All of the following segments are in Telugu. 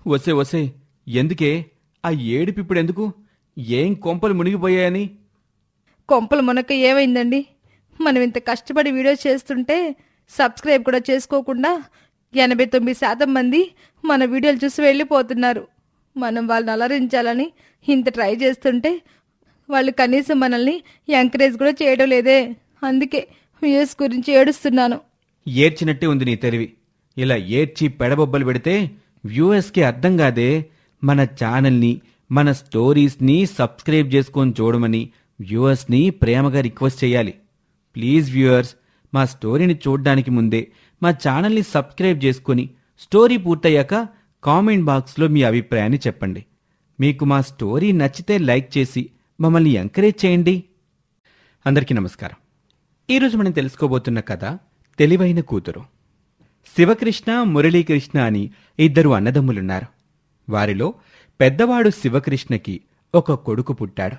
వసే వసే, ఎందుకే ఆ ఏడుపిప్పుడెందుకు? ఏం కొంపలు మునిగిపోయాయని? కొంపలు మునక ఏమైందండి? మనం ఇంత కష్టపడి వీడియోస్ చేస్తుంటే సబ్స్క్రైబ్ కూడా చేసుకోకుండా 89% మంది మన వీడియోలు చూసి వెళ్ళిపోతున్నారు. మనం వాళ్ళని అలరించాలని ఇంత ట్రై చేస్తుంటే వాళ్ళు కనీసం మనల్ని ఎంకరేజ్ కూడా చేయడం లేదే. అందుకే వ్యూస్ గురించి ఏడుస్తున్నాను. ఏడ్చినట్టే ఉంది నీ తెలివి. ఇలా ఏడ్చి పెడబొబ్బలు పెడితే వ్యూయర్స్కి అర్థం కాదే. మన ఛానల్ని, మన స్టోరీస్ని సబ్స్క్రైబ్ చేసుకొని చూడమని వ్యూయర్స్ని ప్రేమగా రిక్వెస్ట్ చేయాలి. ప్లీజ్ వ్యూయర్స్, మా స్టోరీని చూడడానికి ముందే మా ఛానల్ని సబ్స్క్రైబ్ చేసుకొని స్టోరీ పూర్తయ్యాక కామెంట్ బాక్స్లో మీ అభిప్రాయాన్ని చెప్పండి. మీకు మా స్టోరీ నచ్చితే లైక్ చేసి మమ్మల్ని ఎంకరేజ్ చేయండి. అందరికీ నమస్కారం. ఈరోజు మనం తెలుసుకోబోతున్న కథ తెలివైన కూతురు. శివకృష్ణ, మురళీకృష్ణ అని ఇద్దరు అన్నదమ్ములున్నారు. వారిలో పెద్దవాడు శివకృష్ణకి ఒక కొడుకు పుట్టాడు.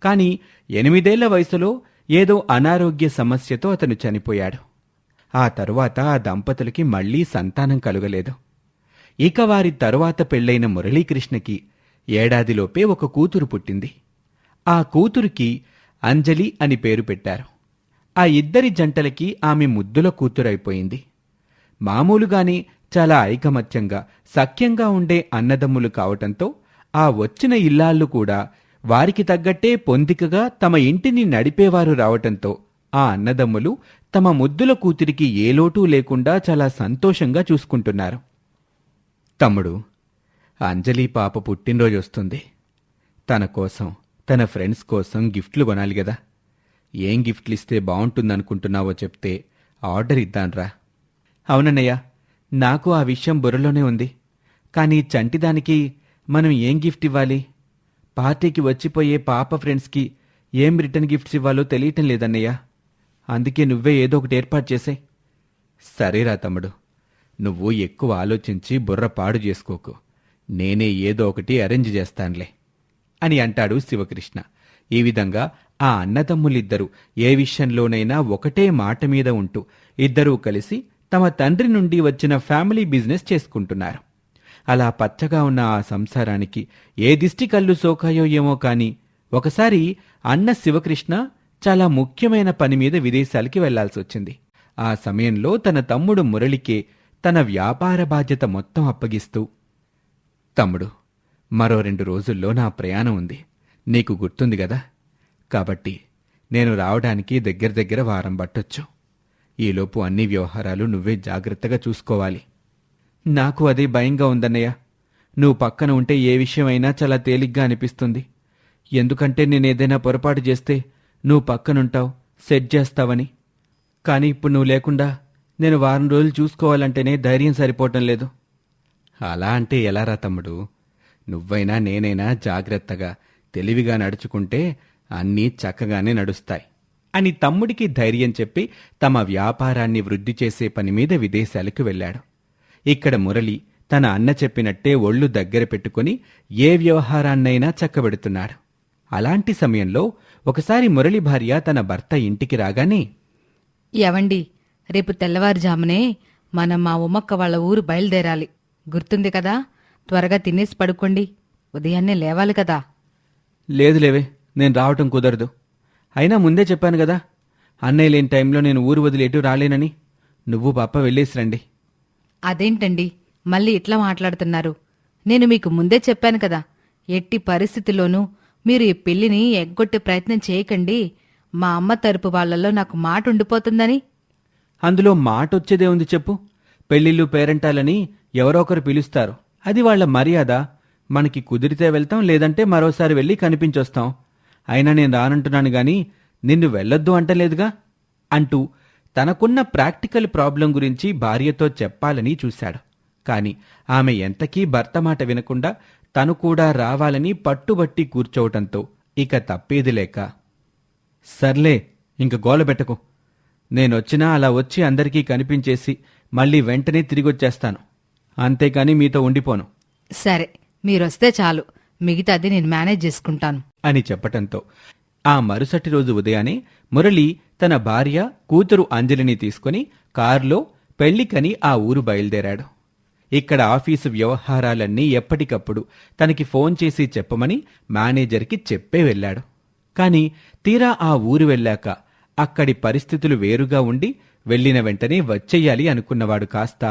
కాని 8 వయసులో ఏదో అనారోగ్య సమస్యతో అతను చనిపోయాడు. ఆ తరువాత ఆ దంపతులకి మళ్లీ సంతానం కలుగలేదు. ఇక వారి తరువాత పెళ్లైన మురళీకృష్ణకి ఏడాదిలోపే ఒక కూతురు పుట్టింది. ఆ కూతురికి అంజలి అని పేరు పెట్టారు. ఆ ఇద్దరి జంటలకి ఆమె ముద్దుల కూతురైపోయింది. మామూలుగానే చాలా ఐకమత్యంగా, సఖ్యంగా ఉండే అన్నదమ్ములు కావటంతో ఆ వచ్చిన ఇల్లాళ్ళు కూడా వారికి తగ్గట్టే పొందికగా తమ ఇంటిని నడిపేవారు రావటంతో ఆ అన్నదమ్ములు తమ ముద్దుల కూతురికి ఏ లోటూ లేకుండా చాలా సంతోషంగా చూసుకుంటున్నారు. తమ్ముడు, అంజలి పాప పుట్టినరోజు వస్తుంది. తన కోసం, తన ఫ్రెండ్స్ కోసం గిఫ్ట్లు కొనాలి గదా. ఏం గిఫ్ట్లు ఇస్తే బావుంటుందనుకుంటున్నావో చెప్తే ఆర్డర్ ఇద్దాన్రా. అవునన్నయ్య, నాకు ఆ విషయం బుర్రలోనే ఉంది. కానీ చంటిదానికి మనం ఏం గిఫ్ట్ ఇవ్వాలి? పార్టీకి వచ్చిపోయే పాప ఫ్రెండ్స్కి ఏం రిటర్న్ గిఫ్ట్స్ ఇవ్వాలో తెలియటం లేదన్నయ్య. అందుకే నువ్వే ఏదో ఒకటి ఏర్పాటు చేసాయి. సరేరా తమ్ముడు, నువ్వు ఎక్కువ ఆలోచించి బుర్ర పాడు చేసుకోకు. నేనే ఏదో ఒకటి అరేంజ్ చేస్తాన్లే అని అంటాడు శివకృష్ణ. ఈ విధంగా ఆ అన్నదమ్ములిద్దరూ ఏ విషయంలోనైనా ఒకటే మాట మీద ఉంటూ ఇద్దరూ కలిసి తమ తండ్రి నుండి వచ్చిన ఫ్యామిలీ బిజినెస్ చేసుకుంటున్నారు. అలా పచ్చగా ఉన్న ఆ సంసారానికి ఏ దిష్టి కళ్ళు సోకాయో ఏమో కాని ఒకసారి అన్న శివకృష్ణ చాలా ముఖ్యమైన పని మీద విదేశాలకి వెళ్లాల్సొచ్చింది. ఆ సమయంలో తన తమ్ముడు మురళికే తన వ్యాపార బాధ్యత మొత్తం అప్పగిస్తూ, తమ్ముడు, మరో 2 రోజుల్లో నా ప్రయాణం ఉంది. నీకు గుర్తుంది గదా. కాబట్టి నేను రావడానికి దగ్గర వారం పట్టొచ్చు. ఈలోపు అన్ని వ్యవహారాలు నువ్వే జాగ్రత్తగా చూసుకోవాలి. నాకు అదే భయంగా ఉందన్నయ్య. నువ్వు పక్కన ఉంటే ఏ విషయమైనా చాలా తేలిగ్గా అనిపిస్తుంది. ఎందుకంటే నేనేదైనా పొరపాటు చేస్తే నువ్వు పక్కనుంటావు, సెట్ చేస్తావని. కానీ ఇప్పుడు నువ్వు లేకుండా నేను వారం రోజులు చూసుకోవాలంటేనే ధైర్యం సరిపోవటం లేదు. అలా అంటే ఎలారా తమ్ముడు? నువ్వైనా నేనైనా జాగ్రత్తగా, తెలివిగా నడుచుకుంటే అన్నీ చక్కగానే నడుస్తాయి అని తమ్ముడికి ధైర్యం చెప్పి తమ వ్యాపారాన్ని వృద్ధి చేసే పని మీద విదేశాలకు వెళ్ళాడు. ఇక్కడ మురళి తన అన్న చెప్పినట్టే ఒళ్ళు దగ్గర పెట్టుకుని ఏ వ్యవహారాన్నైనా చక్కబెడుతున్నాడు. అలాంటి సమయంలో ఒకసారి మురళి భార్య తన భర్త ఇంటికి రాగానే, ఏవండి, రేపు తెల్లవారుజామునే మనం మా ఉమ్మక్క వాళ్ళ ఊరు బయలుదేరాలి. గుర్తుంది కదా. త్వరగా తినేసి పడుకోండి, ఉదయాన్నే లేవాలి కదా. లేదులేవే, నేను రావటం కుదరదు. అయినా ముందే చెప్పాను కదా, అన్నయ్య లేని టైంలో నేను ఊరు వదిలి ఎటు రాలేనని. నువ్వు పాప వెళ్ళేసి రండి. అదేంటండి మళ్ళీ ఇట్లా మాట్లాడుతున్నారు? నేను మీకు ముందే చెప్పాను కదా, ఎట్టి పరిస్థితుల్లోనూ మీరు ఈ పెళ్లిని ఎగ్గొట్టే ప్రయత్నం చేయకండి. మా అమ్మ తరపు వాళ్లలో నాకు మాట ఉండిపోతుందని. అందులో మాటొచ్చేదే ఉంది చెప్పు. పెళ్ళిళ్ళు పేరెంటాలని ఎవరో ఒకరు పిలుస్తారు. అది వాళ్ల మర్యాద. మనకి కుదిరితే వెళ్తాం, లేదంటే మరోసారి వెళ్ళి కనిపించొస్తాం. అయినా నేను రానంటున్నాను గాని నిన్ను వెళ్ళొద్దు అంటలేదుగా అంటూ తనకున్న ప్రాక్టికల్ ప్రాబ్లం గురించి భార్యతో చెప్పాలని చూశాడు. కాని ఆమె ఎంతకీ భర్త మాట వినకుండా తను కూడా రావాలని పట్టుబట్టి కూర్చోవటంతో ఇక తప్పేది లేక, సర్లే ఇంక గోలబెట్టకు. నేనొచ్చినా అలా వచ్చి అందరికీ కనిపించేసి మళ్ళీ వెంటనే తిరిగొచ్చేస్తాను. అంతేకాని మీతో ఉండిపోను. సరే, మీరొస్తే చాలు, మిగతాది నేను మేనేజ్ చేసుకుంటాను అని చెప్పటంతో ఆ మరుసటి రోజు ఉదయానే మురళి తన భార్య, కూతురు అంజలిని తీసుకుని కారులో పెళ్లికని ఆ ఊరు బయలుదేరాడు. ఇక్కడ ఆఫీసు వ్యవహారాలన్నీ ఎప్పటికప్పుడు తనకి ఫోన్ చేసి చెప్పమని మేనేజర్కి చెప్పే వెళ్ళాడు. కాని తీరా ఆ ఊరు వెళ్ళాక అక్కడి పరిస్థితులు వేరుగా ఉండి వెళ్ళిన వెంటనే వచ్చెయ్యాలి అనుకున్నవాడు కాస్త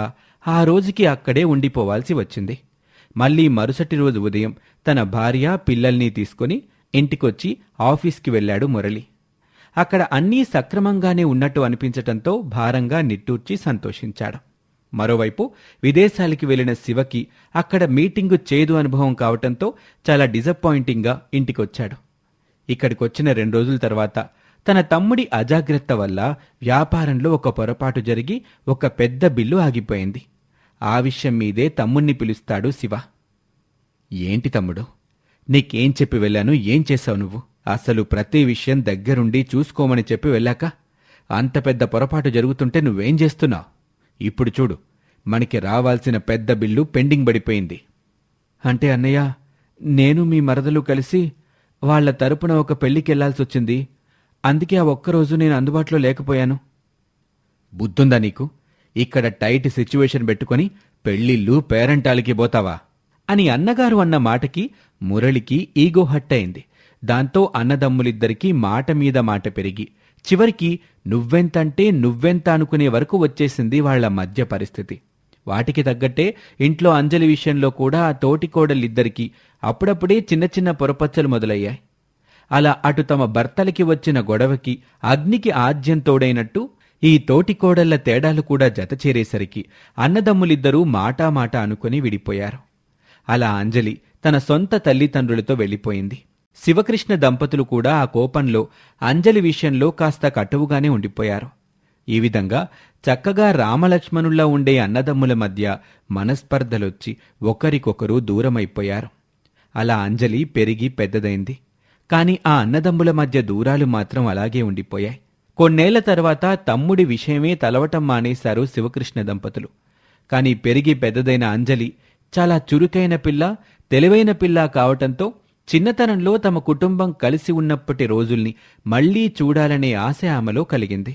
ఆ రోజుకి అక్కడే ఉండిపోవాల్సి వచ్చింది. మళ్లీ మరుసటి రోజు ఉదయం తన భార్య పిల్లల్ని తీసుకుని ఇంటికొచ్చి ఆఫీస్కి వెళ్ళాడు మురళి. అక్కడ అన్నీ సక్రమంగానే ఉన్నట్టు అనిపించటంతో భారంగా నిట్టూర్చి సంతోషించాడు. మరోవైపు విదేశాలకి వెళ్లిన శివకి అక్కడ మీటింగు చేదు అనుభవం కావటంతో చాలా డిసప్పాయింటింగ్గా ఇంటికొచ్చాడు. ఇక్కడికొచ్చిన 2 రోజుల తర్వాత తన తమ్ముడి అజాగ్రత్త వల్ల వ్యాపారంలో ఒక పొరపాటు జరిగి ఒక పెద్ద బిల్లు ఆగిపోయింది. ఆ విషయం మీదే తమ్ముణ్ణి పిలుస్తాడు శివ. ఏంటి తమ్ముడు, నీకేం చెప్పి వెళ్ళాను, ఏం చేశావు నువ్వు? అసలు ప్రతి విషయం దగ్గరుండి చూసుకోమని చెప్పి వెళ్ళాక అంత పెద్ద పొరపాటు జరుగుతుంటే నువ్వేం చేస్తున్నావు? ఇప్పుడు చూడు, మనకి రావాల్సిన పెద్ద బిల్లు పెండింగ్ పడిపోయింది. అంటే అన్నయ్య, నేను మీ మరదలు కలిసి వాళ్ల తరపున ఒక పెళ్లికెళ్లాల్సొచ్చింది. అందుకే ఆ ఒక్కరోజు నేను అందుబాటులో లేకపోయాను. బుద్ధుందా నీకు? ఇక్కడ టైట్ సిచ్యువేషన్ పెట్టుకుని పెళ్లిళ్ళు పేరంటాలకి పోతావా అని అన్నగారు అన్న మాటకి మురళికి ఈగో హట్ అయింది. దాంతో అన్నదమ్ములిద్దరికీ మాట మీద మాట పెరిగి చివరికి నువ్వెంతంటే నువ్వెంత అనుకునే వరకు వచ్చేసింది వాళ్ల మధ్య పరిస్థితి. వాటికి తగ్గట్టే ఇంట్లో అంజలి విషయంలో కూడా ఆ తోటికోడలిద్దరికీ అప్పుడప్పుడే చిన్న చిన్న పొరపచ్చలు మొదలయ్యాయి. అలా అటు తమ భర్తలకి వచ్చిన గొడవకి అగ్నికి ఆజ్యం తోడైనట్టు ఈ తోటికోడళ్ల తేడాలు కూడా జతచేరేసరికి అన్నదమ్ములిద్దరూ మాటా అనుకుని విడిపోయారు. అలా అంజలి తన సొంత తల్లిదండ్రులతో వెళ్ళిపోయింది. శివకృష్ణ దంపతులు కూడా ఆ కోపంలో అంజలి విషయంలో కాస్త కటువుగానే ఉండిపోయారు. ఈ విధంగా చక్కగా రామలక్ష్మణుల్లా ఉండే అన్నదమ్ముల మధ్య మనస్పర్ధలొచ్చి ఒకరికొకరు దూరమైపోయారు. అలా అంజలి పెరిగి పెద్దదైంది. కాని ఆ అన్నదమ్ముల మధ్య దూరాలు మాత్రం అలాగే ఉండిపోయాయి. కొన్నేళ్ల తర్వాత తమ్ముడి విషయమే తలవటం మానేశారు శివకృష్ణ దంపతులు. కాని పెరిగి పెద్దదైన అంజలి చాలా చురుకైన పిల్ల, తెలివైన పిల్ల కావటంతో చిన్నతనంలో తమ కుటుంబం కలిసి ఉన్నప్పటి రోజుల్ని మళ్లీ చూడాలనే ఆశ ఆమెలో కలిగింది.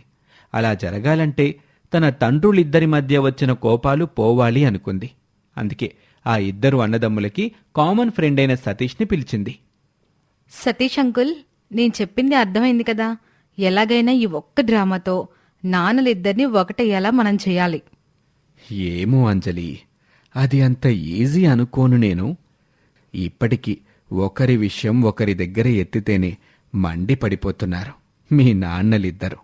అలా జరగాలంటే తన తండ్రులిద్దరి మధ్య వచ్చిన కోపాలు పోవాలి అనుకుంది. అందుకే ఆ ఇద్దరు అన్నదమ్ములకి కామన్ ఫ్రెండ్ అయిన సతీష్ని పిలిచింది. సతీష్ అంకుల్, నేను చెప్పింది అర్థమైంది కదా? ఎలాగైనా ఈ ఒక్క డ్రామాతో నాన్నలిద్దరినీ ఒకటయ్యేలా మనం చేయాలి. ఏమో అంజలి, అది అంత ఈజీ అనుకోను నేను. ఇప్పటికీ ఒకరి విషయం ఒకరి దగ్గర ఎత్తితేనే మండిపడిపోతున్నారు మీ నాన్నలిద్దరు.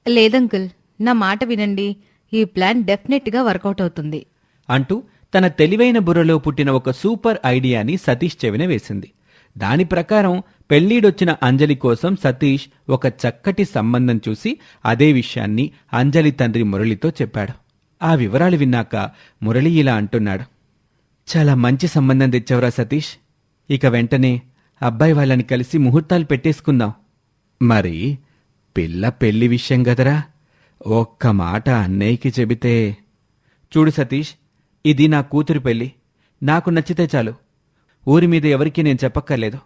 లేదంకుల్, నా మాట వినండి. ఈ ప్లాన్ డెఫినెట్గా వర్కౌట్ అవుతుంది అంటూ తన తెలివైన బుర్రలో పుట్టిన ఒక సూపర్ ఐడియాని సతీష్ చెవిన వేసింది. దాని ప్రకారం పెళ్లిడొచ్చిన అంజలి కోసం సతీష్ ఒక చక్కటి సంబంధం చూసి అదే విషయాన్ని అంజలి తండ్రి మురళితో చెప్పాడు. ఆ వివరాలు విన్నాక మురళి ఇలా అంటున్నాడు. చాలా మంచి సంబంధం తెచ్చావురా సతీష్. ఇక వెంటనే అబ్బాయి వాళ్ళని కలిసి ముహూర్తాలు పెట్టేసుకుందాం. మరి పిల్ల పెళ్లి విషయం గదరా, ఒక్క మాట అన్నయ్యకి చెబితే. చూడు సతీష్, ఇది నా కూతురి పెళ్లి. నాకు నచ్చితే చాలు. ఊరి మీద ఎవరికీ నేను చెప్పక్కర్లేదు.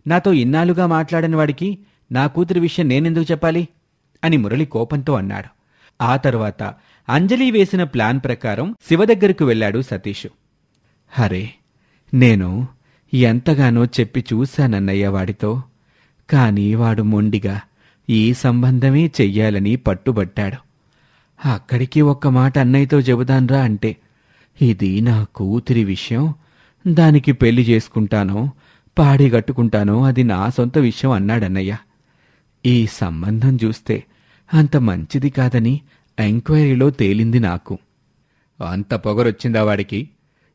నాతో ఇన్నాళ్లుగా మాట్లాడని వాడికి నా కూతురి విషయం నేనెందుకు చెప్పాలి అని మురళి కోపంతో అన్నాడు. ఆ తరువాత అంజలి వేసిన ప్లాన్ ప్రకారం శివ దగ్గరకు వెళ్లాడు సతీష్. హరే, నేను ఎంతగానో చెప్పి చూశానన్నయ్య వాడితో. కాని వాడు మొండిగా ఈ సంబంధమే చెయ్యాలని పట్టుబట్టాడు. అక్కడికి ఒక్క మాట అన్నయ్యతో చెబుదాన్రా అంటే, ఇది నా కూతురి విషయం, దానికి పెళ్లి చేసుకుంటానో పాడిగట్టుకుంటానో అది నా సొంత విషయం అన్నాడన్నయ్య. ఈ సంబంధం చూస్తే అంత మంచిది కాదని ఎంక్వైరీలో తేలింది నాకు. అంత పొగరొచ్చిందా వాడికి?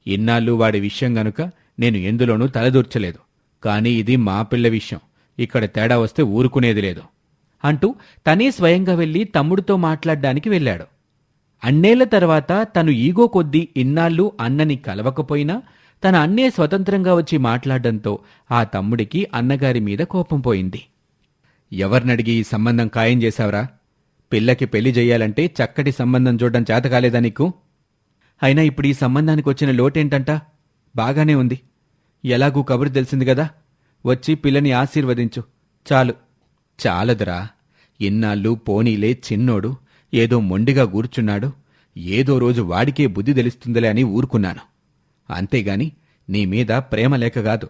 ఇన్నాళ్ళు వాడి విషయం గనుక నేను ఎందులోనూ తలదూర్చలేదు. కాని ఇది మా పిల్ల విషయం, ఇక్కడ తేడా వస్తే ఊరుకునేది లేదు అంటూ తనే స్వయంగా వెళ్లి తమ్ముడితో మాట్లాడ్డానికి వెళ్ళాడు. అన్నేళ్ల తర్వాత తను ఈగో కొద్దీ ఇన్నాళ్ళు అన్నని కలవకపోయినా తన అన్నే స్వతంత్రంగా వచ్చి మాట్లాడడంతో ఆ తమ్ముడికి అన్నగారి మీద కోపం పోయింది. ఎవరినడిగి ఈ సంబంధం ఖాయం చేశావురా? పిల్లకి పెళ్లి చెయ్యాలంటే చక్కటి సంబంధం చూడడం చేతకాలేదా నీకు? అయినా ఇప్పుడు ఈ సంబంధానికి వచ్చిన లోటేంటంట? బాగానే ఉంది. ఎలాగూ కబురు తెలిసింది గదా, వచ్చి పిల్లని ఆశీర్వదించు చాలు. చాలదురా, ఇన్నాళ్ళు పోనీలే చిన్నోడు ఏదో మొండిగా కూర్చున్నాడు, ఏదో రోజు వాడికే బుద్ధి తెలుస్తుందిలే అని ఊరుకున్నాను. అంతేగాని నీ మీద ప్రేమ లేక కాదు,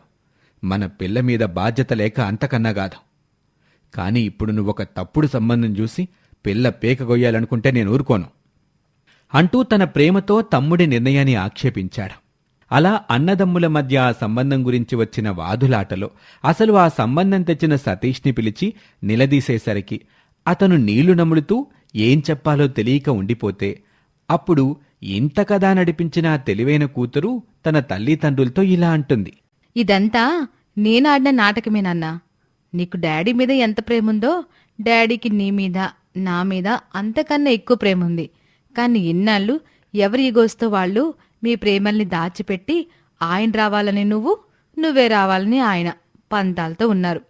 మన పిల్ల మీద బాధ్యత లేక అంతకన్నా కాదు. కాని ఇప్పుడు నువ్వొక తప్పుడు సంబంధం చూసి పిల్ల పేక గొయ్యాలనుకుంటే నేను ఊరుకోను అంటూ తన ప్రేమతో తమ్ముడి నిర్ణయాన్ని ఆక్షేపించాడు. అలా అన్నదమ్ముల మధ్య ఆ సంబంధం గురించి వచ్చిన వాదులాటలో అసలు ఆ సంబంధం తెచ్చిన సతీష్ని పిలిచి నిలదీసేసరికి అతను నీళ్లు నములుతూ ఏం చెప్పాలో తెలియక ఉండిపోతే, అప్పుడు ఇంత కథ నడిపించిన ఆ తెలివైన కూతురు తన తల్లిదండ్రులతో ఇలా అంటుంది. ఇదంతా నేనాడిన నాటకమే నాన్నా. నీకు డాడీ మీద ఎంత ప్రేముందో డాడీకి నీ మీద నా మీద అంతకన్నా ఎక్కువ ప్రేముంది. కానీ ఇన్నాళ్ళు ఎవరి ఈగోస్తో వాళ్ళు మీ ప్రేమల్ని దాచిపెట్టి ఆయన రావాలని నువ్వే రావాలని ఆయన పంతాలతో ఉన్నారు.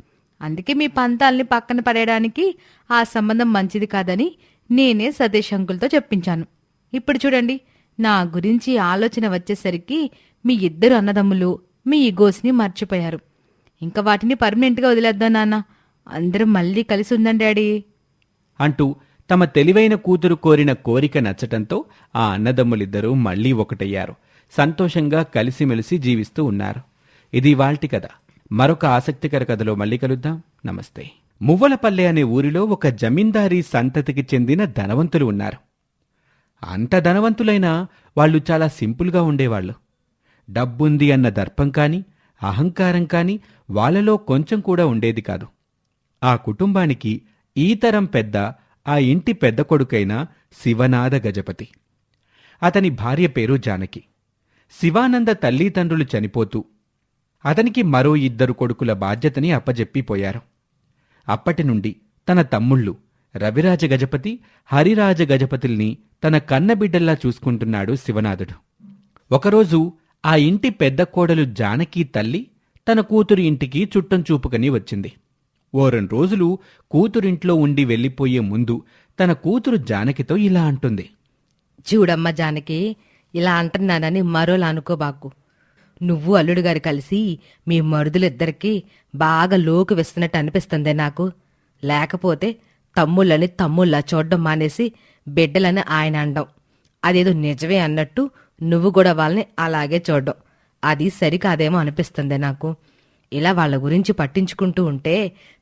అందుకే మీ పంతాల్ని పక్కన పడేయడానికి ఆ సంబంధం మంచిది కాదని నేనే సతీష్ అంకుల్తో చెప్పించాను. ఇప్పుడు చూడండి, నా గురించి ఆలోచన వచ్చేసరికి మీ ఇద్దరు అన్నదమ్ములు మీ ఈగోస్ని మర్చిపోయారు. ఇంకా వాటిని పర్మనెంట్గా వదిలేద్దాం నాన్న. అందరం మళ్ళీ కలిసి ఉందాం డాడీ అంటూ తమ తెలివైన కూతురు కోరిన కోరిక నచ్చటంతో ఆ అన్నదమ్ములిద్దరూ మళ్లీ ఒకటయ్యారు. సంతోషంగా కలిసిమెలిసి జీవిస్తూ ఉన్నారు. ఇది ఇవాల్టి కథ. మరొక ఆసక్తికర కథలో మళ్ళీ కలుద్దాం. నమస్తే. మువ్వలపల్లె అనే ఊరిలో ఒక జమీందారీ సంతతికి చెందిన ధనవంతులు ఉన్నారు. అంత ధనవంతులైనా వాళ్ళు చాలా సింపుల్గా ఉండేవాళ్లు. డబ్బుంది అన్న దర్పం కాని అహంకారం కాని వాళ్లలో కొంచెం కూడా ఉండేది కాదు. ఆ కుటుంబానికి ఈ తరం పెద్ద ఆ ఇంటి పెద్ద కొడుకైన శివనాథ గజపతి. అతని భార్య పేరు జానకి. శివానంద తల్లిదండ్రులు చనిపోతూ అతనికి మరో 2 కొడుకుల బాధ్యతని అప్పజెప్పిపోయారు. అప్పటినుండి తన తమ్ముళ్ళు రవిరాజ గజపతి, హరిరాజ గజపతిల్ని తన కన్నబిడ్డల్లా చూసుకుంటున్నాడు శివనాథుడు. ఒకరోజు ఆ ఇంటి పెద్ద కోడలు జానకి తల్లి తన కూతురు ఇంటికి చుట్టం చూపుకని వచ్చింది. 2 రోజులు కూతురింట్లో ఉండి వెళ్ళిపోయే ముందు తన కూతురు జానకితో ఇలా అంటుంది. చూడమ్మా జానకి, ఇలా అంటున్నానని మరోలా అనుకోబాకు. నువ్వు అల్లుడు గారు కలిసి మీ మరుదులిద్దరికీ బాగా లోకు వేస్తున్నట్టు అనిపిస్తుందే నాకు. లేకపోతే తమ్ముళ్ళని తమ్ముళ్ళ చూడ్డం మానేసి బిడ్డలని ఆయన అండం, అదేదో నిజమే అన్నట్టు నువ్వు కూడా వాళ్ళని అలాగే చూడ్డం, అది సరికాదేమో అనిపిస్తుందే నాకు. ఇలా వాళ్ళ గురించి పట్టించుకుంటూ ఉంటే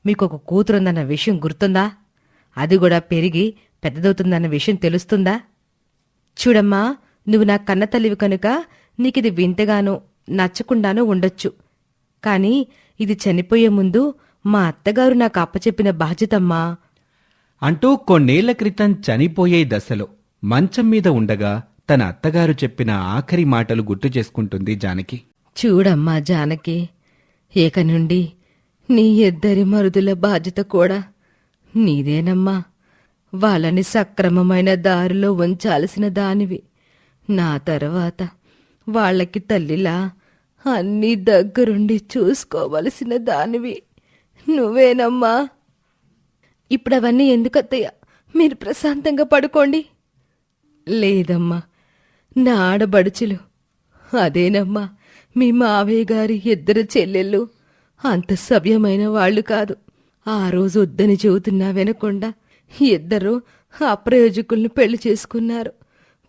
మీకు ఒక కూతురుందన్న విషయం గుర్తుందా? అది కూడా పెరిగి పెద్దదవుతుందన్న విషయం తెలుస్తుందా? చూడమ్మా, నువ్వు నా కన్న తల్లివి కనుక నీకిది వింతగానో నచ్చకుండానో ఉండొచ్చు. కాని ఇది చనిపోయే ముందు మా అత్తగారు నాకు అప్పచెప్పిన బాధ్యతమ్మా అంటూ కొన్నేళ్ల క్రితం చనిపోయే దశలో మంచం మీద ఉండగా తన అత్తగారు చెప్పిన ఆఖరి మాటలు గుర్తు చేసుకుంటుంది జానకి. చూడమ్మా జానకి, ఇక నుండి నీ ఇద్దరి మరుదుల బాధ్యత కూడా నీదేనమ్మా. వాళ్ళని సక్రమమైన దారిలో ఉంచాల్సిన దానివి. నా తర్వాత వాళ్ళకి తల్లిలా అన్నీ దగ్గరుండి చూసుకోవలసిన దానివి నువ్వేనమ్మా. ఇప్పుడవన్నీ ఎందుకత్తయ్య? మీరు ప్రశాంతంగా పడుకోండి. లేదమ్మా, నా ఆడబడుచులు అదేనమ్మా, మీ మావయ్య గారి 2 చెల్లెళ్ళు అంత సవ్యమైన వాళ్ళు కాదు. ఆ రోజు వద్దని చెబుతున్నా వినకుండా 2 అప్రయోజకుల్ని పెళ్లి చేసుకున్నారు.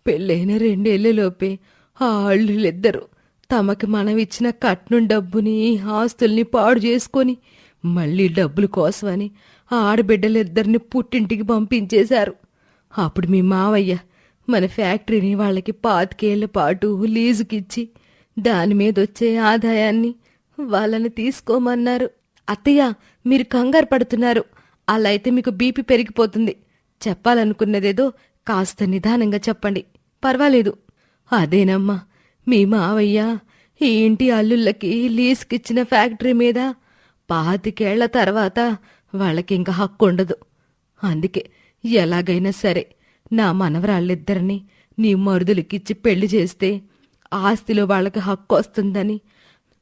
పెళ్ళైన 2 ఏళ్లలోపే ఆ అల్లులిద్దరూ తమకి మనమిచ్చిన కట్నం డబ్బుని ఆస్తుల్ని పాడు చేసుకొని మళ్ళీ డబ్బుల కోసమని ఆ ఆడబిడ్డలిద్దరిని పుట్టింటికి పంపించేశారు. అప్పుడు మీ మావయ్య మన ఫ్యాక్టరీని వాళ్ళకి 25 ఏళ్ల పాటు లీజుకిచ్చి దాని మీదొచ్చే ఆదాయాన్ని వాళ్ళని తీసుకోమన్నారు. అత్తయ్య, మీరు కంగారు పడుతున్నారు. అలా అయితే మీకు బీపీ పెరిగిపోతుంది. చెప్పాలనుకున్నదేదో కాస్త నిదానంగా చెప్పండి, పర్వాలేదు. అదేనమ్మా, మీ మావయ్య ఈ ఇంటి అల్లుళ్ళకి లీజుకిచ్చిన ఫ్యాక్టరీ మీద 25 ఏళ్ల తర్వాత వాళ్ళకింక హక్కు ఉండదు. అందుకే ఎలాగైనా సరే నా మనవరాళ్ళిద్దరినీ నీ మరుదులకిచ్చి పెళ్లి చేస్తే ఆస్తిలో వాళ్ళకి హక్కు వస్తుందని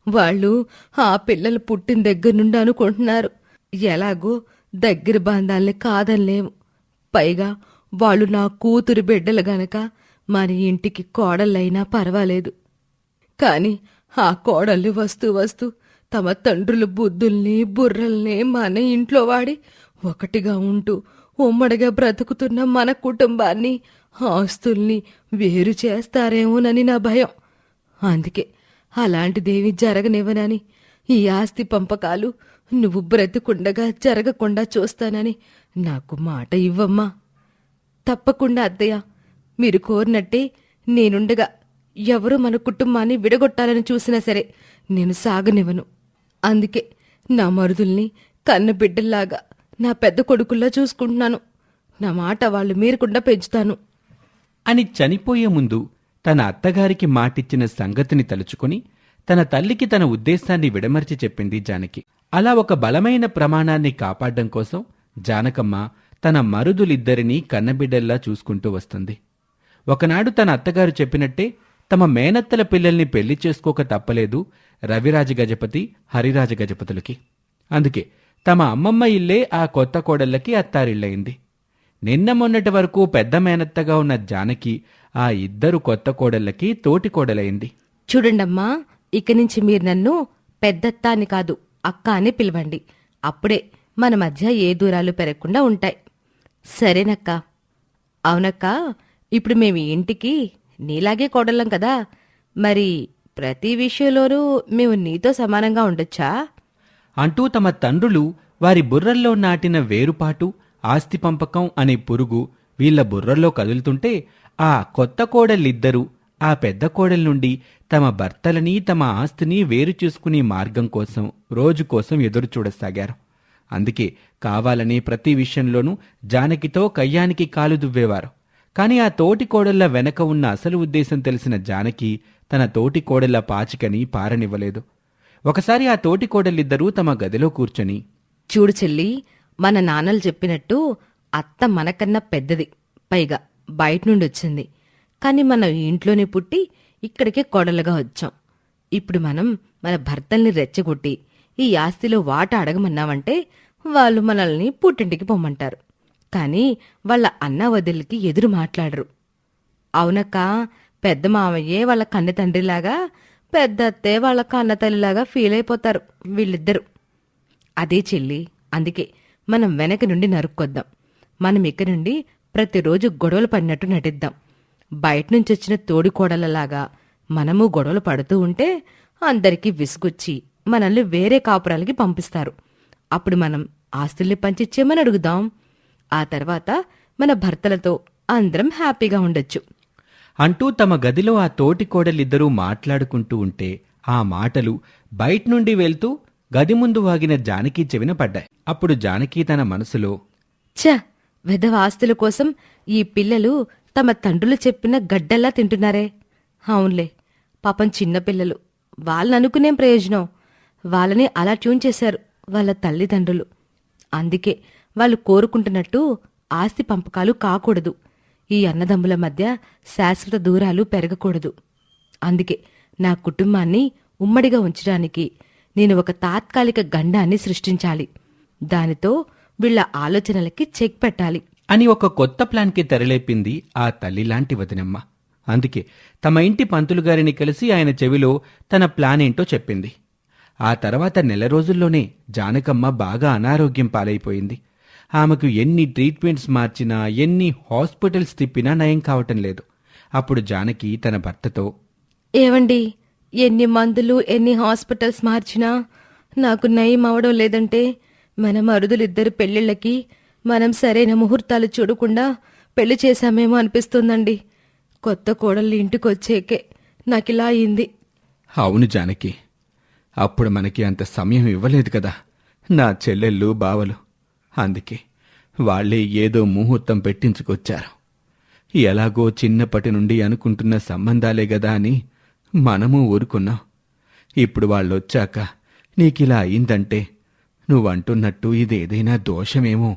వాళ్ళు ఆ పిల్లలు పుట్టిన దగ్గర నుండి అనుకుంటున్నారు. ఎలాగో దగ్గర బంధాల్ని కాదనలేము. పైగా వాళ్ళు నా కూతురు బిడ్డలు గనక మన ఇంటికి కోడళ్ళైనా పర్వాలేదు. కాని ఆ కోడళ్ళు వస్తూ తమ తండ్రుల బుద్ధుల్ని బుర్రల్ని మన ఇంట్లో వాడి ఒకటిగా ఉంటూ ఉమ్మడిగా బ్రతుకుతున్న మన కుటుంబాన్ని ఆస్తుల్ని వేరు చేస్తారేమోనని నా భయం. అందుకే అలాంటిదేమీ జరగనివ్వనని, ఈ ఆస్తి పంపకాలు నువ్వు బ్రతికుండగా జరగకుండా చూస్తానని నాకు మాట ఇవ్వమ్మా. తప్పకుండా అత్తయ్య, మీరు కోరినట్టే నేనుండగా ఎవరు మన కుటుంబాన్ని విడగొట్టాలని చూసినా సరే నేను సాగనివ్వను. అందుకే నా మరుదుల్ని కన్న బిడ్డల్లాగా నా పెద్ద కొడుకుల్లా చూసుకుంటున్నాను. నా మాట వాళ్ళు మీరకుండా పెంచుతాను అని చనిపోయే ముందు తన అత్తగారికి మాటిచ్చిన సంగతిని తలుచుకుని తన తల్లికి తన ఉద్దేశాన్ని విడమర్చి చెప్పింది జానకి. అలా ఒక బలమైన ప్రమాణాన్ని కాపాడడం కోసం జానకమ్మ తన మరుదులిద్దరినీ కన్నబిడ్డల్లా చూసుకుంటూ వస్తుంది. ఒకనాడు తన అత్తగారు చెప్పినట్టే తమ మేనత్తల పిల్లల్ని పెళ్లి చేసుకోక తప్పలేదు రవిరాజ గజపతి, హరిరాజ గజపతులకి. అందుకే తమ అమ్మమ్మ ఇల్లే ఆ కొత్త కోడళ్ళకి అత్తారిల్లయింది. నిన్న మొన్నటి వరకు పెద్ద మేనత్తగా ఉన్న జానకి ఆ ఇద్దరు కొత్త కోడళ్ళకి తోటి కోడలైంది. చూడండమ్మా, ఇక నుంచి మీరు నన్ను పెద్దత్త అని కాదు, అక్క అని పిలవండి. అప్పుడే మన మధ్య ఏ దూరాలు పెరగకుండా ఉంటాయి. సరేనక్క. అవునక్క, ఇప్పుడు మేము ఈ ఇంటికి నీలాగే కోడళ్ళం కదా, మరి ప్రతి విషయంలోనూ మేము నీతో సమానంగా ఉండొచ్చా అంటూ తమ తండ్రులు వారి బుర్రల్లో నాటిన వేరుపాటు, ఆస్తి పంపకం అనే పురుగు వీళ్ల బుర్రల్లో కదులుతుంటే ఆ కొత్త కోడళ్ళిద్దరూ ఆ పెద్ద కోడల నుండి తమ భర్తలని, తమ ఆస్తిని వేరు చేసుకునే మార్గం కోసం, రోజు కోసం ఎదురు చూడసాగారు. అందుకే కావాలని ప్రతి విషయంలోనూ జానకితో కయ్యానికి కాలు దువ్వేవారు. కాని ఆ తోటి కోడళ్ల వెనక ఉన్న అసలు ఉద్దేశం తెలిసిన జానకి తన తోటి కోడళ్ల పాచికని పారనివ్వలేదు. ఒకసారి ఆ తోటి కోడలిద్దరూ తమ గదిలో కూర్చొని, చూడు చెల్లి, మన నాన్నలు చెప్పినట్టు అత్త మనకన్నా పెద్దది, పైగా బయట నుండి వచ్చింది. కాని మనం ఈ ఇంట్లోనే పుట్టి ఇక్కడికే కోడలుగా వచ్చాం. ఇప్పుడు మనం మన భర్తల్ని రెచ్చగొట్టి ఈ ఆస్తిలో వాటా అడగమన్నామంటే వాళ్ళు మనల్ని పుట్టింటికి పొమ్మంటారు. కాని వాళ్ళ అన్న వదిలికి ఎదురు మాట్లాడరు. అవునక్క, పెద్ద మామయ్యే వాళ్ళ కన్న తండ్రిలాగా, పెద్ద అత్తే వాళ్ళ కన్న తల్లిలాగా ఫీల్ అయిపోతారు వీళ్ళిద్దరూ. అదే చెల్లి, అందుకే మనం వెనక నుండి నరుక్కొద్దాం. మనం ఇక నుండి ప్రతిరోజు గొడవలు పడినట్టు నటిద్దాం. బయటనుంచొచ్చిన తోడికోడలలాగా మనము గొడవలు పడుతూ ఉంటే అందరికీ విసుగొచ్చి మనల్ని వేరే కాపురాలకి పంపిస్తారు. అప్పుడు మనం ఆస్తుల్ని పంచిచ్చేమని అడుగుదాం. ఆ తర్వాత మన భర్తలతో అందరం హ్యాపీగా ఉండొచ్చు అంటూ తమ గదిలో ఆ తోటి కోడలిద్దరూ మాట్లాడుకుంటూ ఉంటే ఆ మాటలు బయట్నుండి వెళ్తూ గది ముందు వాగిన జానకి చెవిన పడ్డాయి. అప్పుడు జానకి తన మనసులో, ఛ, వెధవ ఆస్తుల కోసం ఈ పిల్లలు తమ తండ్రులు చెప్పిన గడ్డల్లా తింటున్నారే. అవునులే, పాపం చిన్నపిల్లలు, వాళ్ళని అనుకునేం ప్రయోజనం. వాళ్ళని అలా ట్యూన్ చేశారు వాళ్ళ తల్లిదండ్రులు. అందుకే వాళ్ళు కోరుకుంటున్నట్టు ఆస్తి పంపకాలు కాకూడదు. ఈ అన్నదమ్ముల మధ్య శాశ్వత దూరాలు పెరగకూడదు. అందుకే నా కుటుంబాన్ని ఉమ్మడిగా ఉంచడానికి నేను ఒక తాత్కాలిక గండాన్ని సృష్టించాలి. దానితో వీళ్ల ఆలోచనలకి చెక్ పెట్టాలి అని ఒక కొత్త ప్లాన్కి తెరలేపింది ఆ తల్లిలాంటి వదినమ్మ. అందుకే తమ ఇంటి పంతులుగారిని కలిసి ఆయన చెవిలో తన ప్లాన్ ఏంటో చెప్పింది. ఆ తర్వాత నెల రోజుల్లోనే జానకమ్మ బాగా అనారోగ్యం పాలైపోయింది. ఆమెకు ఎన్ని ట్రీట్మెంట్స్ మార్చినా, ఎన్ని హాస్పిటల్స్ తిప్పినా నయం కావటం లేదు. అప్పుడు జానకి తన భర్తతో, ఏవండి, ఎన్ని మందులు ఎన్ని హాస్పిటల్స్ మార్చినా నాకు నయం అవడం లేదంటే మన మరుదులిద్దరు పెళ్ళిళ్ళకి మనం సరైన ముహూర్తాలు చూడకుండా పెళ్లి చేశామేమో అనిపిస్తుందండి. కొత్త కోడళ్ళు ఇంటికొచ్చేకే నాకిలా అయింది. అవును జానకి, అప్పుడు మనకి అంత సమయం ఇవ్వలేదు కదా నా చెల్లెళ్ళు, బావలు. అందుకే వాళ్లే ఏదో ముహూర్తం పెట్టించుకొచ్చారు. ఎలాగో చిన్నప్పటి నుండి అనుకుంటున్న సంబంధాలే గదా అని మనము ఊరుకున్నాం. ఇప్పుడు వాళ్ళొచ్చాక నీకిలా అయిందంటే నువ్వంటున్నట్టు ఇదేదైనా దోషమేమో.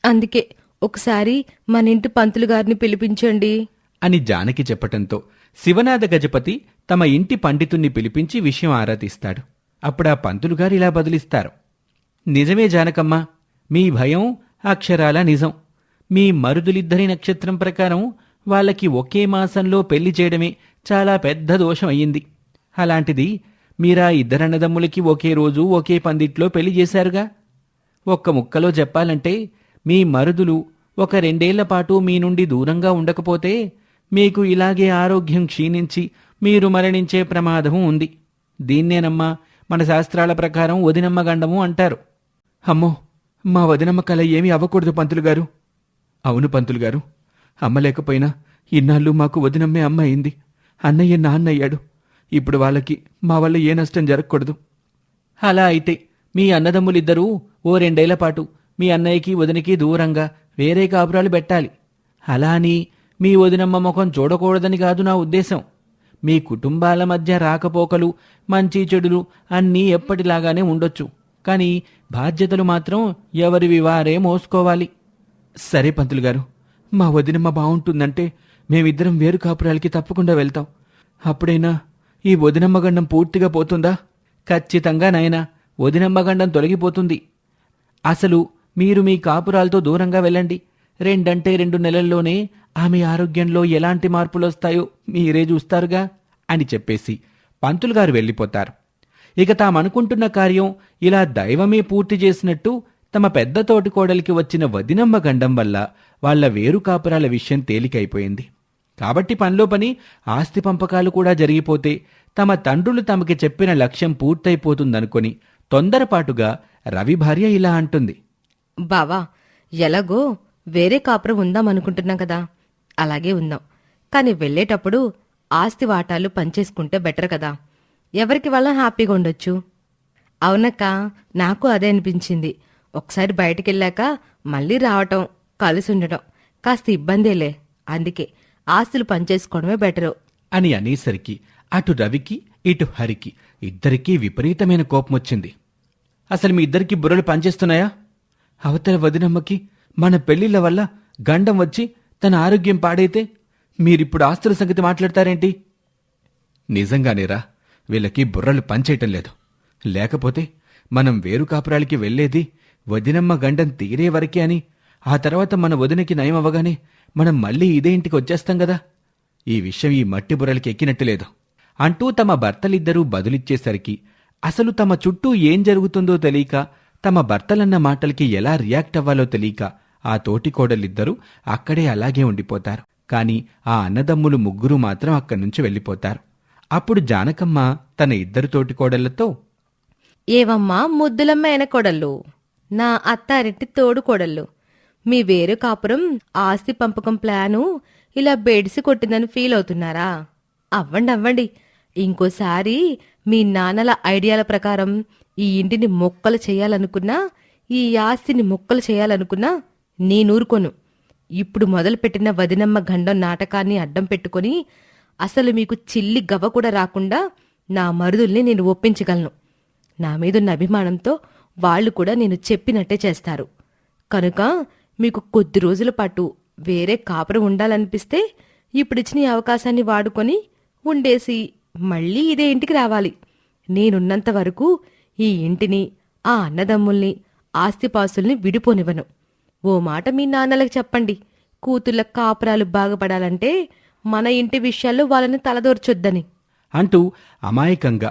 అందుకే ఒకసారి మన ఇంటి పంతులు గారిని పిలిపించండి అని జానకి చెప్పటంతో శివనాథ గజపతి తమ ఇంటి పండితుణ్ణి పిలిపించి విషయం ఆరా తీస్తాడు. అప్పుడా పంతులుగారు ఇలా బదులిస్తారు, నిజమే జానకమ్మ, మీ భయం అక్షరాల నిజం. మీ మరుదులిద్దరి నక్షత్రం ప్రకారం వాళ్ళకి ఒకే మాసంలో పెళ్లి చేయడమే చాలా పెద్ద దోషం అయ్యింది. అలాంటిది మీరా ఇద్దరన్నదమ్ములకి ఒకే రోజు ఒకే పందిట్లో పెళ్లి చేశారుగా. ఒక్క ముక్కలో చెప్పాలంటే మీ మరుదులు ఒక 2 ఏళ్ల పాటు మీ నుండి దూరంగా ఉండకపోతే మీకు ఇలాగే ఆరోగ్యం క్షీణించి మీరు మరణించే ప్రమాదము ఉంది. దీన్నేనమ్మా మన శాస్త్రాల ప్రకారం వదినమ్మ గండము అంటారు. అమ్మో, మా వదినమ్మ కల ఏమీ అవ్వకూడదు పంతులుగారు. అవును పంతులుగారు, అమ్మ లేకపోయినా ఇన్నాళ్ళు మాకు వదినమ్మే అమ్మ అయింది. అన్నయ్య నాన్నయ్యాడు. ఇప్పుడు వాళ్ళకి మా వల్ల ఏ నష్టం జరగకూడదు. అలా అయితే మీ అన్నదమ్ములిద్దరూ ఓ 2 ఏళ్ల పాటు మీ అన్నయ్యకి వదినకి దూరంగా వేరే కాపురాలు పెట్టాలి. అలా అని మీ వదినమ్మ ముఖం చూడకూడదని కాదు నా ఉద్దేశం. మీ కుటుంబాల మధ్య రాకపోకలు, మంచి చెడులు అన్నీ ఎప్పటిలాగానే ఉండొచ్చు. కానీ బాధ్యతలు మాత్రం ఎవరివి వారే మోసుకోవాలి. సరే పంతులుగారు, మా వదినమ్మ బావుంటుందంటే మేమిద్దరం వేరు కాపురాలకి తప్పకుండా వెళ్తాం. అప్పుడైనా ఈ వదినమ్మ గండం పూర్తిగా పోతుందా? ఖచ్చితంగా నాయనా, వదినమ్మ గండం తొలగిపోతుంది. అసలు మీరు మీ కాపురాలతో దూరంగా వెళ్ళండి. 2 నెలల్లోనే ఆమె ఆరోగ్యంలో ఎలాంటి మార్పులొస్తాయో మీరే చూస్తారుగా అని చెప్పేసి పంతులుగారు వెళ్ళిపోతారు. ఇక తామనుకుంటున్న కార్యం ఇలా దైవమే పూర్తి చేసినట్టు తమ పెద్ద తోటికోడలికి వచ్చిన వదినమ్మ గండం వల్ల వాళ్ల వేరు కాపురాల విషయం తేలికైపోయింది. కాబట్టి పనిలో పని ఆస్తి పంపకాలు కూడా జరిగిపోతే తమ తండ్రులు తమకి చెప్పిన లక్ష్యం పూర్తయిపోతుందనుకొని తొందరపాటుగా రవి భార్య ఇలా అంటుంది. బావా, ఎలాగో వేరే కాపురం ఉందామనుకుంటున్నాం కదా, అలాగే ఉందాం. కానీ వెళ్ళేటప్పుడు ఆస్తి వాటాలు పంచేసుకుంటే బెటర్ కదా, ఎవరికి వాళ్ళ హ్యాపీగా ఉండొచ్చు. అవునక్క, నాకు అదే అనిపించింది. ఒకసారి బయటికెళ్ళాక మళ్ళీ రావటం, కలిసి ఉండటం కాస్త ఇబ్బందేలే. అందుకే ఆస్తులు పంచేసుకోవడమే బెటరు అని అనేసరికి అటు రవికి ఇటు హరికి ఇద్దరికీ విపరీతమైన కోపమొచ్చింది. అసలు మీ ఇద్దరికీ బుర్రలు పనిచేస్తున్నాయా? అవతల వదినమ్మకి మన పెళ్లిళ్ల వల్ల గండం వచ్చి తన ఆరోగ్యం పాడైతే మీరిప్పుడు ఆస్తుల సంగతి మాట్లాడతారేంటి? నిజంగానేరా, వీళ్ళకి బుర్రలు పనిచేయటం లేదు. లేకపోతే మనం వేరు కాపురాలకి వెళ్లేది వదినమ్మ గండం తీరే వరకే అని, ఆ తర్వాత మన వదినకి నయం అవ్వగానే మనం మళ్ళీ ఇదే ఇంటికి వచ్చేస్తాం కదా. ఈ విషయం ఈ మట్టి బుర్రలకి ఎక్కినట్టులేదు అంటూ తమ భర్తలిద్దరూ బదులిచ్చేసరికి అసలు తమ చుట్టూ ఏం జరుగుతుందో తెలియక, తమ భర్తలన్న మాటలకి ఎలా రియాక్ట్ అవ్వాలో తెలియక ఆ తోటికోడలిద్దరూ అక్కడే అలాగే ఉండిపోతారు. కాని ఆ అన్నదమ్ములు ముగ్గురు మాత్రం అక్కడ్నుంచి వెళ్ళిపోతారు. అప్పుడు జానకమ్మ తన ఇద్దరు తోటికోడళ్లతో, ఏవమ్మా ముద్దులమ్మైన కోడళ్ళు, నా అత్తారింటి తోడు కోడళ్ళు, మీ వేరు కాపురం ఆస్తి పంపకం ప్లాను ఇలా బెడిసి కొట్టిందని ఫీల్ అవుతున్నారా? అవ్వండి అవ్వండి. ఇంకోసారి మీ నాన్నల ఐడియాల ప్రకారం ఈ ఇంటిని మొక్కలు చేయాలనుకున్నా, ఈ ఆస్తిని మొక్కలు చేయాలనుకున్నా నేనూరుకోను. ఇప్పుడు మొదలుపెట్టిన వదినమ్మ గండం నాటకాన్ని అడ్డం పెట్టుకొని అసలు మీకు చిల్లి గవ్వ కూడా రాకుండా నా మరుదుల్ని నేను ఒప్పించగలను. నా మీదున్న అభిమానంతో వాళ్ళు కూడా నేను చెప్పినట్టే చేస్తారు. కనుక మీకు కొద్ది రోజుల పాటు వేరే కాపురం ఉండాలనిపిస్తే ఇప్పుడిచ్చిన ఈ అవకాశాన్ని వాడుకొని ఉండేసి మళ్ళీ ఇదే ఇంటికి రావాలి. నేనున్నంత వరకు ఈ ఇంటిని, ఆ అన్నదమ్ముల్ని, ఆస్తిపాస్తుల్ని విడిపోనివ్వను. ఓ మాట మీ నాన్నలకు చెప్పండి. కూతుళ్ళ కాపురాలు బాగుపడాలంటే మన ఇంటి విషయాల్లో వాళ్ళని తలదోర్చొద్దని అంటూ అమాయకంగా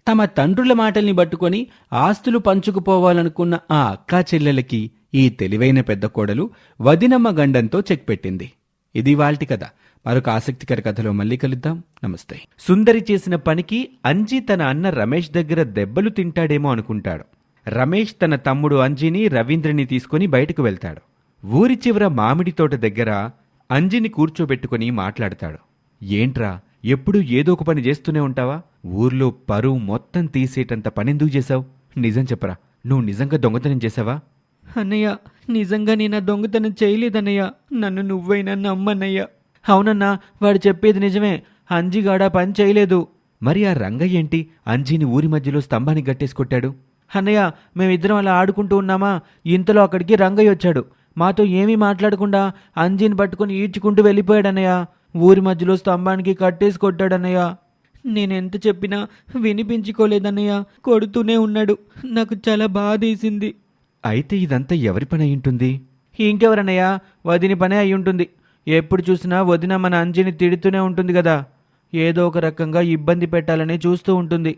తమ తండ్రుల మాటల్ని పట్టుకొని ఆస్తులు పంచుకుపోవాలనుకున్న ఆ అక్కా చెల్లెలకి ఈ తెలివైన పెద్ద కోడలు వదినమ్మ గండంతో చెక్ పెట్టింది. ఇది వాల్టి కథ. మరొక ఆసక్తికర కథలో మళ్ళీ కలుద్దాం. నమస్తే. సుందరి చేసిన పనికి అంజీ తన అన్న రమేష్ దగ్గర దెబ్బలు తింటాడేమో అనుకుంటాడు. రమేష్ తన తమ్ముడు అంజీని, రవీంద్రని తీసుకుని బయటకు వెళ్తాడు. ఊరి చివర మామిడి తోట దగ్గర అంజీని కూర్చోబెట్టుకుని మాట్లాడతాడు. ఏంట్రా, ఎప్పుడూ ఏదో ఒక పని చేస్తూనే ఉంటావా? ఊర్లో పరువు మొత్తం తీసేటంత పనెందుకు చేశావు? నిజం చెప్పరా, నువ్వు నిజంగా దొంగతనం చేశావా? అన్నయ్య, నిజంగా నేను ఆ దొంగతనం చేయలేదన్నయ్య. నన్ను నువ్వైనా నమ్మన్నయ్య. అవునన్నా, వాడు చెప్పేది నిజమే. అంజీగాడా పని చేయలేదు. మరి ఆ రంగయ్య ఏంటి అంజీని ఊరి మధ్యలో స్తంభానికి గట్టేసుకొట్టాడు? అన్నయ్య, మేమిద్దరం అలా ఆడుకుంటూ ఉన్నామా, ఇంతలో అక్కడికి రంగయ్య వచ్చాడు. మాతో ఏమీ మాట్లాడకుండా అంజీని పట్టుకుని ఈడ్చుకుంటూ వెళ్ళిపోయాడన్నయ్య. ఊరి మధ్యలో స్తంభానికి కట్టేసి కొట్టాడన్నయ్య. నేనెంత చెప్పినా వినిపించుకోలేదన్నయ్య. కొడుతూనే ఉన్నాడు. నాకు చాలా బాధేసింది. అయితే ఇదంతా ఎవరి పని అయ్యుంటుంది? ఇంకెవరన్నయ్య, వదిని పనే అయ్యుంటుంది. ఎప్పుడు చూసినా వదిన మన అంజీని తిడుతూనే ఉంటుంది కదా. ఏదో ఒక రకంగా ఇబ్బంది పెట్టాలని చూస్తూ ఉంటుంది.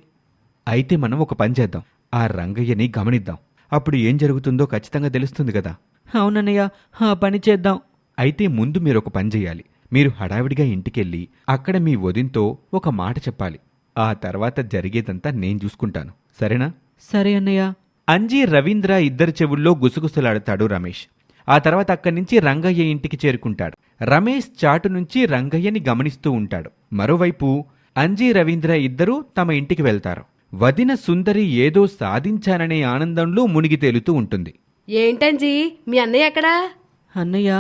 అయితే మనం ఒక పని చేద్దాం. ఆ రంగయ్యని గమనిద్దాం. అప్పుడు ఏం జరుగుతుందో ఖచ్చితంగా తెలుస్తుంది కదా. అవునన్నయ్య, ఆ పని చేద్దాం. అయితే ముందు మీరొక పని చెయ్యాలి. మీరు హడావిడిగా ఇంటికెళ్ళి అక్కడ మీ వదిన్తో ఒక మాట చెప్పాలి. ఆ తర్వాత జరిగేదంతా నేను చూసుకుంటాను, సరేనా? సరే అన్నయ్య. అంజీ, రవీంద్ర ఇద్దరి చెవుల్లో గుసగుసలాడతాడు రమేష్. ఆ తర్వాత అక్కడి నుంచి రంగయ్య ఇంటికి చేరుకుంటాడు. రమేష్ చాటు నుంచి రంగయ్యని గమనిస్తూ ఉంటాడు. మరోవైపు అంజీ, రవీంద్ర ఇద్దరూ తమ ఇంటికి వెళ్తారు. వదిన సుందరి ఏదో సాధించాననే ఆనందంలో మునిగి తేలుతూ ఉంటుంది. ఏంటంజీ మీ అన్నయ్య ఎక్కడా? అన్నయ్య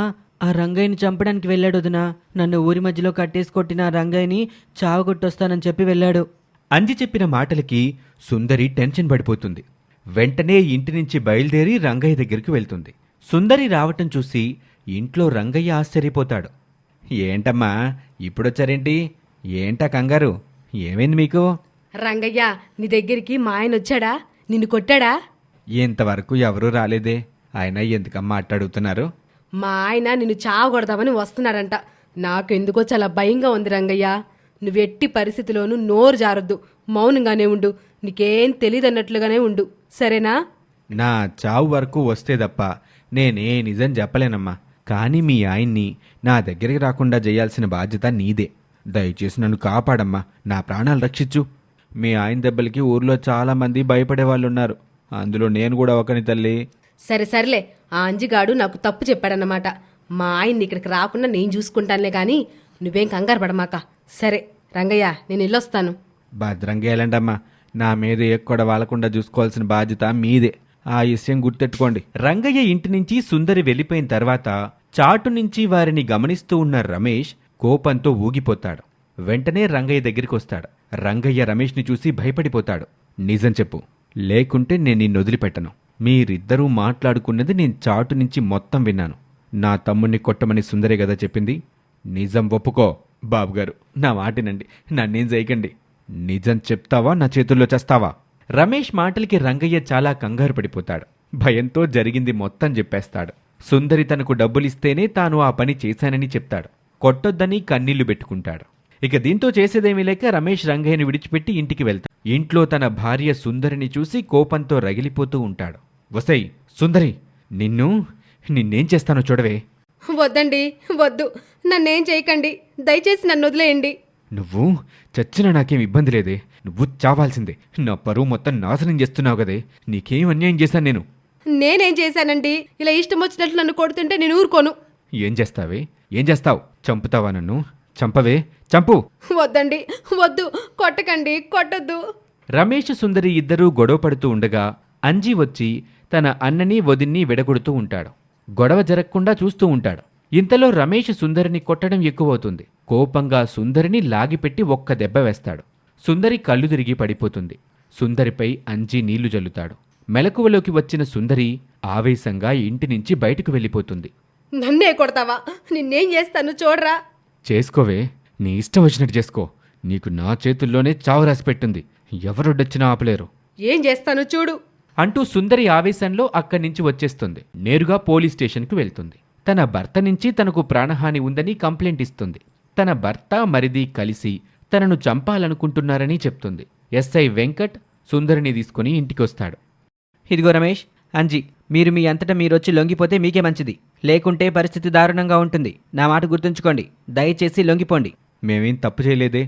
ఆ రంగయ్యని చంపడానికి వెళ్ళాడు వదినా. నన్ను ఊరి మధ్యలో కట్టేసి కొట్టిన ఆ రంగయ్యని చావగొట్టొస్తానని చెప్పి వెళ్ళాడు. అంజి చెప్పిన మాటలకి సుందరి టెన్షన్ పడిపోతుంది. వెంటనే ఇంటి నుంచి బయలుదేరి రంగయ్య దగ్గరికి వెళ్తుంది. సుందరి రావటం చూసి ఇంట్లో రంగయ్య ఆశ్చర్యపోతాడు. ఏంటమ్మా ఇప్పుడొచ్చారేంటి? ఏంటా కంగారు? ఏమైంది మీకు? రంగయ్య నీ దగ్గరికి మా ఆయన వచ్చాడా? నిన్ను కొట్టాడా? ఇంతవరకు ఎవరూ రాలేదే. ఆయన ఎందుకమ్మా అట్టడుగుతున్నారు? మా ఆయన నిన్ను చావగొడదామని వస్తున్నాడంట. నాకెందుకో చాలా భయంగా ఉంది రంగయ్య. నువ్వెట్టి పరిస్థితిలోనూ నోరు జారొద్దు, మౌనంగానే ఉండు. నీకేం తెలీదన్నట్లుగానే ఉండు, సరేనా? నా చావు వరకు వస్తే తప్ప నేనే నిజం చెప్పలేనమ్మా. కానీ మీ ఆయన్ని నా దగ్గరికి రాకుండా చేయాల్సిన బాధ్యత నీదే. దయచేసి నన్ను కాపాడమ్మా, నా ప్రాణాలు రక్షించు. మీ ఆయన దెబ్బలకి ఊర్లో చాలా మంది భయపడే వాళ్ళున్నారు, అందులో నేను కూడా ఒకని తల్లి. సరే సర్లే, ఆ అంజిగాడు నాకు తప్పు చెప్పాడన్నమాట. మా ఆయన్ని ఇక్కడికి రాకుండా నేను చూసుకుంటానులే గాని నువ్వేం కంగారు పడమాక. సరే రంగయ్య, నేను వెళ్ళొస్తాను. భద్రంగా వెళ్ళండమ్మా. నా మీద ఎక్కడ వాలకుండా చూసుకోవాల్సిన బాధ్యత మీదే. ఆ విషయం గుర్తెట్టుకోండి. రంగయ్య ఇంటి నుంచి సుందరి వెళ్ళిపోయిన తర్వాత చాటు నుంచి వారిని గమనిస్తూ ఉన్న రమేష్ కోపంతో ఊగిపోతాడు. వెంటనే రంగయ్య దగ్గరికి వస్తాడు. రంగయ్య రమేష్ని చూసి భయపడిపోతాడు. నిజం చెప్పు, లేకుంటే నేను నిన్ను వదిలిపెట్టను. మీరిద్దరూ మాట్లాడుకున్నది నేను చాటు నుంచి మొత్తం విన్నాను. నా తమ్ముణ్ణి కొట్టమని సుందరే కదా చెప్పింది. నిజం ఒప్పుకో. బాబుగారు, నా మాటినండి, నన్నేం చేయకండి. నిజం చెప్తావా నా చేతుల్లో చేస్తావా? రమేష్ మాటలకి రంగయ్య చాలా కంగారు పడిపోతాడు. భయంతో జరిగింది మొత్తం చెప్పేస్తాడు. సుందరి తనకు డబ్బులిస్తేనే తాను ఆ పని చేశానని చెప్తాడు. కొట్టొద్దని కన్నీళ్లు పెట్టుకుంటాడు. ఇక దీంతో చేసేదేమీ లేక రమేష్ రంగయ్యని విడిచిపెట్టి ఇంటికి వెళ్తాడు. ఇంట్లో తన భార్య సుందరిని చూసి కోపంతో రగిలిపోతూ ఉంటాడు. వసై సుందరి, నిన్నేం చేస్తానో చూడవే. వద్దండి, వద్దు, నన్నేం చేయకండి. దయచేసి నన్ను వదిలేయండి. నువ్వు చచ్చినా నాకేం ఇబ్బంది లేదే. నువ్వు చావాల్సిందే. నా పరువు మొత్తం నాశనం చేస్తున్నావు కదే. నీకేం అన్యాయం చేశాను నేను? నేనేం చేశానండి? ఇలా ఇష్టం వచ్చినట్లు నన్ను కొడుతుంటే నేను ఊరుకోను. ఏం చేస్తావే? ఏం చేస్తావు? చంపుతావా నన్ను? చంపవే, చంపు. వద్దండి, వద్దు, కొట్టకండి, కొట్టొద్దు. రమేష్ సుందరి ఇద్దరూ గొడవ పడుతూ ఉండగా అంజీ వచ్చి తన అన్నని వదిన్ని విడగొడుతూ ఉంటాడు. గొడవ జరగకుండా చూస్తూ ఉంటాడు. ఇంతలో రమేష్ సుందరిని కొట్టడం ఎక్కువవుతుంది. కోపంగా సుందరిని లాగిపెట్టి ఒక్క దెబ్బ వేస్తాడు. సుందరి కళ్ళు తిరిగి పడిపోతుంది. సుందరిపై అంజీ నీళ్లు జల్లుతాడు. మెలకువలోకి వచ్చిన సుందరి ఆవేశంగా ఇంటి నుంచి బయటకు వెళ్ళిపోతుంది. నన్నే కొడతావా? నిన్నేం చేస్తాను చూడరా. చేసుకోవే, నీ ఇష్టం వచ్చినట్టు చేసుకో. నీకు నా చేతుల్లోనే చావు రాసి పెట్టింది. ఎవరొడ్డొచ్చినా ఆపలేరు. ఏం చేస్తాను చూడు అంటూ సుందరి ఆవేశంలో అక్కడి నుంచి వచ్చేస్తుంది. నేరుగా పోలీస్ స్టేషన్కు వెళ్తుంది. తన భర్త నుంచి తనకు ప్రాణహాని ఉందని కంప్లైంట్ ఇస్తుంది. తన భర్త మరిది కలిసి తనను చంపాలనుకుంటున్నారని చెప్తుంది. ఎస్ఐ వెంకట్ సుందరిని తీసుకుని ఇంటికొస్తాడు. ఇదిగో రమేష్, అంజీ, మీరు మీ అంతటా మీరొచ్చి లొంగిపోతే మీకే మంచిది. లేకుంటే పరిస్థితి దారుణంగా ఉంటుంది. నా మాట గుర్తుంచుకోండి. దయచేసి లొంగిపోండి. మేమేం తప్పు చేయలేదే.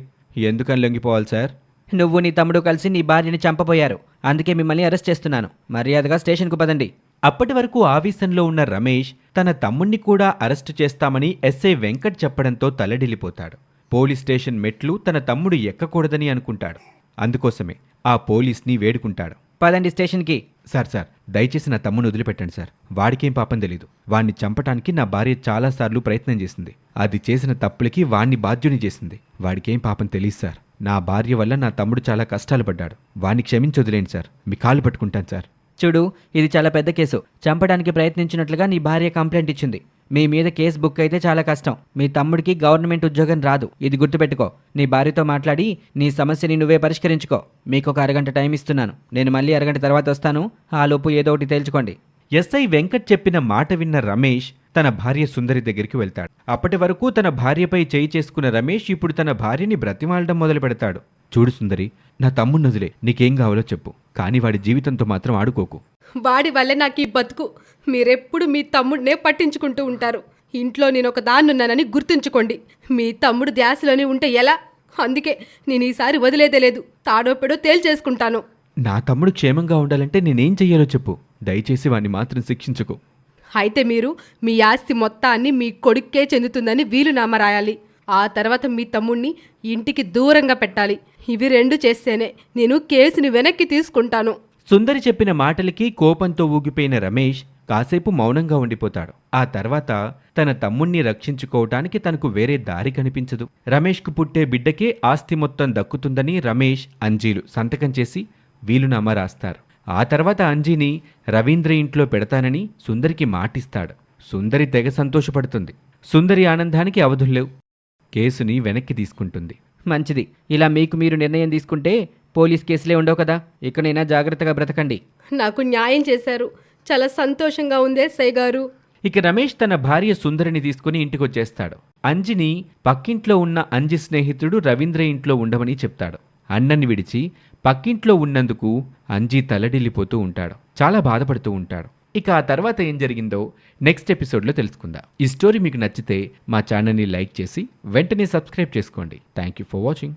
ఎందుకని లొంగిపోవాలి సార్? నువ్వు నీ తమ్ముడు కలిసి నీ భార్యని చంపబోయారు. అందుకే మిమ్మల్ని అరెస్ట్ చేస్తున్నాను. మర్యాదగా స్టేషన్కు పదండి. అప్పటి వరకు ఆవేశంలో ఉన్న రమేష్ తన తమ్ముణ్ణి కూడా అరెస్టు చేస్తామని ఎస్ఐ వెంకట్ చెప్పడంతో తలడిల్లిపోతాడు. పోలీస్ స్టేషన్ మెట్లు తన తమ్ముడు ఎక్కకూడదని అనుకుంటాడు. అందుకోసమే ఆ పోలీస్ని వేడుకుంటాడు. పదండి స్టేషన్కి. సార్, దయచేసి నా తమ్ముని వదిలిపెట్టండి సార్. వాడికేం పాపం తెలీదు. వాణ్ణి చంపటానికి నా భార్య చాలాసార్లు ప్రయత్నం చేసింది. అది చేసిన తప్పులకి వాణ్ణి బాధ్యుని చేసింది. వాడికేం పాపం తెలీదు సార్. నా భార్య వల్ల నా తమ్ముడు చాలా కష్టాలు పడ్డాడు. వాణ్ణి క్షమించొదిలేండి సార్. మీ కాళ్ళు పట్టుకుంటాను సార్. చూడు, ఇది చాలా పెద్ద కేసు. చంపడానికి ప్రయత్నించినట్లుగా నీ భార్య కంప్లైంట్ ఇచ్చింది. మీ మీద కేసు బుక్ అయితే చాలా కష్టం. మీ తమ్ముడికి గవర్నమెంట్ ఉద్యోగం రాదు. ఇది గుర్తుపెట్టుకో. నీ భార్యతో మాట్లాడి నీ సమస్యని నువ్వే పరిష్కరించుకో. మీకు ఒక అరగంట టైం ఇస్తున్నాను. నేను మళ్ళీ అరగంట తర్వాత వస్తాను. ఆ లోపు ఏదో ఒకటి తేల్చుకోండి. ఎస్ఐ వెంకట్ చెప్పిన మాట విన్న రమేష్ తన భార్య సుందరి దగ్గరికి వెళ్తాడు. అప్పటి వరకు తన భార్యపై చేయి చేసుకున్న రమేష్ ఇప్పుడు తన భార్యని బ్రతిమాలడం మొదలు పెడతాడు. చూడు సుందరి, నా తమ్ముణ్ణి వదిలే, నీకేం కావాలో చెప్పు, కానీ వాడి జీవితంతో మాత్రం ఆడుకోకు. వాడి వల్లే నాకు ఈ బతుకు. మీరెప్పుడు మీ తమ్ముడినే పట్టించుకుంటూ ఉంటారు. ఇంట్లో నేను ఒక దాన్నున్నానని గుర్తుంచుకోండి. మీ తమ్ముడు ధ్యాసలోనే ఉంటే ఎలా? అందుకే నేను ఈసారి వదిలేదే లేదు. తాడో పెడో తేల్చేసుకుంటాను. నా తమ్ముడు క్షేమంగా ఉండాలంటే నేనేం చెయ్యాలో చెప్పు, దయచేసి వాణ్ణి మాత్రం శిక్షించకు. అయితే మీరు మీ ఆస్తి మొత్తాన్ని మీ కొడుక్కే చెందుతుందని వీలునామా రాయాలి. ఆ తర్వాత మీ తమ్ముణ్ణి ఇంటికి దూరంగా పెట్టాలి. ఇవి 2 చేస్తేనే నేను కేసుని వెనక్కి తీసుకుంటాను. సుందరి చెప్పిన మాటలకి కోపంతో ఊగిపోయిన రమేష్ కాసేపు మౌనంగా ఉండిపోతాడు. ఆ తర్వాత తన తమ్ముణ్ణి రక్షించుకోవటానికి తనకు వేరే దారి కనిపించదు. రమేష్కు పుట్టే బిడ్డకే ఆస్తి మొత్తం దక్కుతుందని రమేష్, అంజీలు సంతకం చేసి వీలునామా రాస్తారు. ఆ తర్వాత అంజీని రవీంద్ర ఇంట్లో పెడతానని సుందరికి మాటిస్తాడు. సుందరి తెగ సంతోషపడుతుంది. సుందరి ఆనందానికి అవధుల్లేవు. కేసుని వెనక్కి తీసుకుంటుంది. మంచిది. ఇలా మీకు మీరు నిర్ణయం తీసుకుంటే పోలీస్ కేసులే ఉండవు కదా. ఇకనైనా జాగ్రత్తగా బ్రతకండి. నాకు న్యాయం చేశారు. చాలా సంతోషంగా ఉందే సై గారు. ఇక రమేష్ తన భార్య సుందరిని తీసుకుని ఇంటికొచ్చేస్తాడు. అంజిని పక్కింట్లో ఉన్న అంజి స్నేహితుడు రవీంద్ర ఇంట్లో ఉండమని చెప్తాడు. అన్నని విడిచి పక్కింట్లో ఉన్నందుకు అంజి తల్లడిల్లిపోతూ ఉంటాడు. చాలా బాధపడుతూ ఉంటాడు. ఇక ఆ తర్వాత ఏం జరిగిందో నెక్స్ట్ ఎపిసోడ్లో తెలుసుకుందాం. ఈ స్టోరీ మీకు నచ్చితే మా ఛానల్ని లైక్ చేసి వెంటనే సబ్స్క్రైబ్ చేసుకోండి. Thank you for watching.